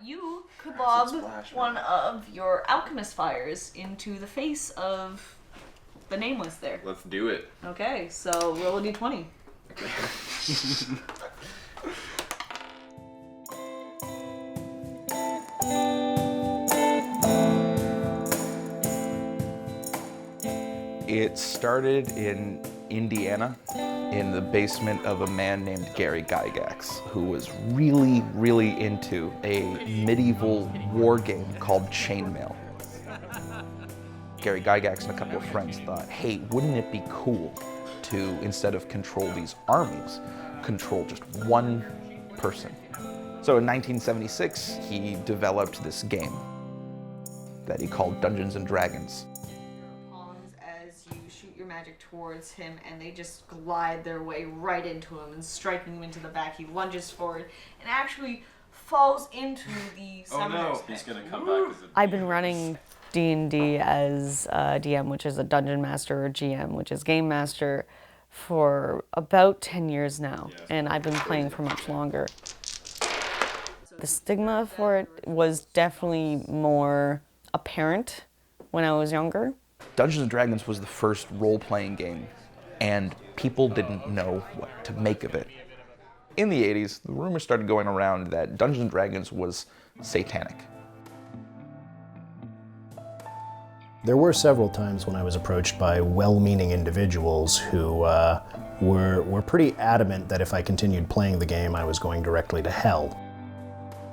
you could lob one of your alchemist fires into the face of the nameless there. Let's do it. Okay, so roll a d20. It started in Indiana in the basement of a man named Gary Gygax, who was really, really into a medieval war game called Chainmail. Gary Gygax and a couple of friends thought, hey, wouldn't it be cool to, instead of control these armies, control just one person? So in 1976, he developed this game that he called Dungeons and Dragons. As you shoot your magic towards him, and they just glide their way right into him and striking him into the back. He lunges forward and actually falls into the summoner's pit. He's gonna come back as a... I've been running D&D as a DM, which is a dungeon master, or GM, which is game master, for about 10 years now, and I've been playing for much longer. The stigma for it was definitely more apparent when I was younger. Dungeons & Dragons was the first role-playing game, and people didn't know what to make of it. In the 80s, the rumors started going around that Dungeons & Dragons was satanic. There were several times when I was approached by well-meaning individuals who were pretty adamant that if I continued playing the game, I was going directly to hell.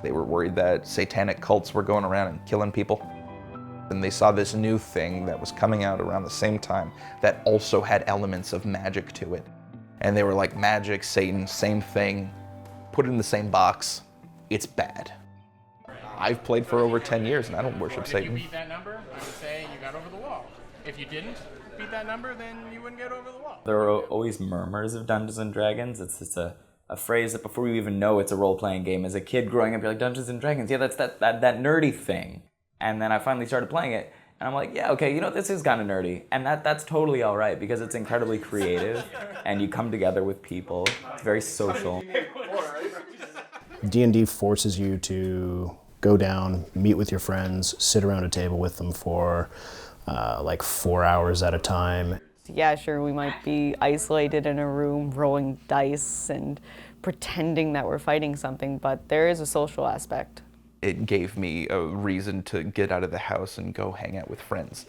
They were worried that satanic cults were going around and killing people. And they saw this new thing that was coming out around the same time that also had elements of magic to it. And they were like, magic, Satan, same thing, put it in the same box, it's bad. I've played for over 10 years and I don't worship Satan. If you beat that number, I would say you got over the wall. If you didn't beat that number, then you wouldn't get over the wall. There are always murmurs of Dungeons and Dragons. It's just a phrase that before you even know it's a role-playing game, as a kid growing up, you're like, Dungeons and Dragons, yeah, that's that nerdy thing. And then I finally started playing it, and I'm like, yeah, okay, you know, this is kind of nerdy. And that's totally all right, because it's incredibly creative, and you come together with people. It's very social. D&D forces you to go down, meet with your friends, sit around a table with them for like 4 hours at a time. Yeah, sure, we might be isolated in a room rolling dice and pretending that we're fighting something, but there is a social aspect. It gave me a reason to get out of the house and go hang out with friends.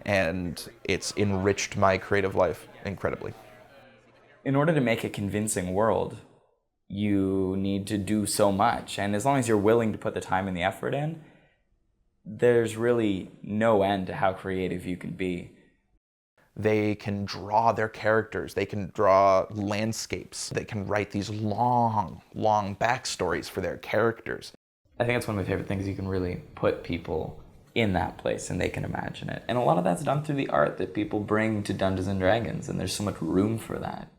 And it's enriched my creative life incredibly. In order to make a convincing world, you need to do so much. And as long as you're willing to put the time and the effort in, there's really no end to how creative you can be. They can draw their characters, they can draw landscapes, they can write these long, long backstories for their characters. I think that's one of my favorite things. You can really put people in that place and they can imagine it. And a lot of that's done through the art that people bring to Dungeons and Dragons, and there's so much room for that.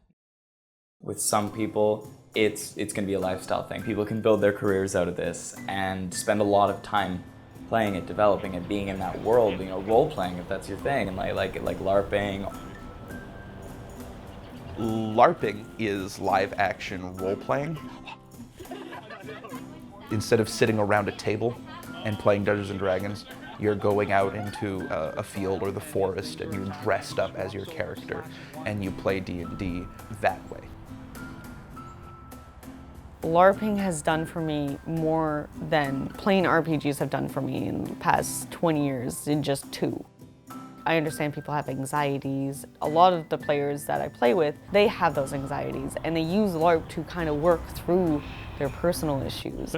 With some people, it's going to be a lifestyle thing. People can build their careers out of this and spend a lot of time playing it, developing it, being in that world, you know, role-playing if that's your thing, and like LARPing. LARPing is live-action role-playing. Instead of sitting around a table and playing Dungeons & Dragons, you're going out into a field or the forest and you're dressed up as your character and you play D&D that way. LARPing has done for me more than plain RPGs have done for me in the past 20 years in just 2. I understand people have anxieties. A lot of the players that I play with, they have those anxieties and they use LARP to kind of work through their personal issues.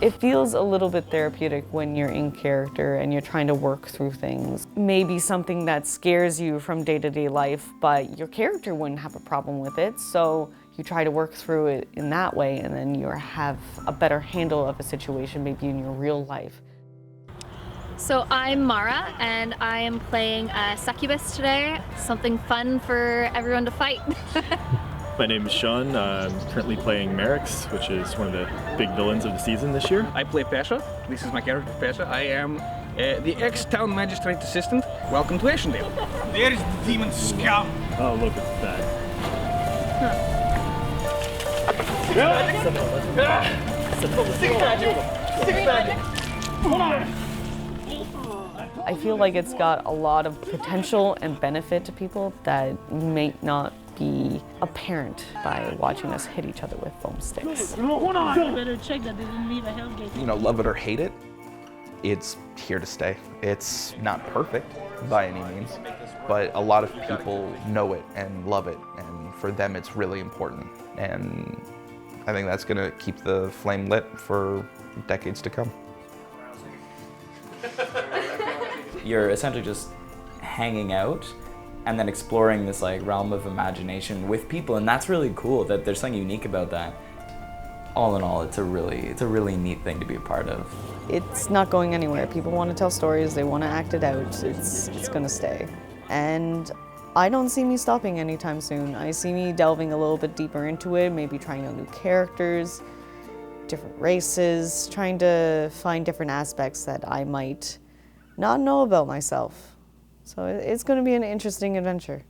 It feels a little bit therapeutic when you're in character and you're trying to work through things. Maybe something that scares you from day-to-day life, but your character wouldn't have a problem with it, so you try to work through it in that way, and then you have a better handle of a situation maybe in your real life. So I'm Mara, and I am playing a succubus today. Something fun for everyone to fight. My name is Sean. I'm currently playing Merix, which is one of the big villains of the season this year. I play Pesha. This is my character, Pesha. I am the ex-town magistrate assistant. Welcome to Ashendael. There's the demon scum. Oh, look at that. I feel like it's got a lot of potential and benefit to people that may not be apparent by watching us hit each other with foam sticks. You better check that they didn't leave a hellgate. You know, love it or hate it, it's here to stay. It's not perfect by any means, but a lot of people know it and love it, and for them it's really important. And I think that's gonna keep the flame lit for decades to come. You're essentially just hanging out and then exploring this like realm of imagination with people, and that's really cool. That there's something unique about that. All in all, it's a really neat thing to be a part of. It's not going anywhere. People want to tell stories, they want to act it out. It's gonna stay. And I don't see me stopping anytime soon. I see me delving a little bit deeper into it, maybe trying out new characters, different races, trying to find different aspects that I might not know about myself. So it's going to be an interesting adventure.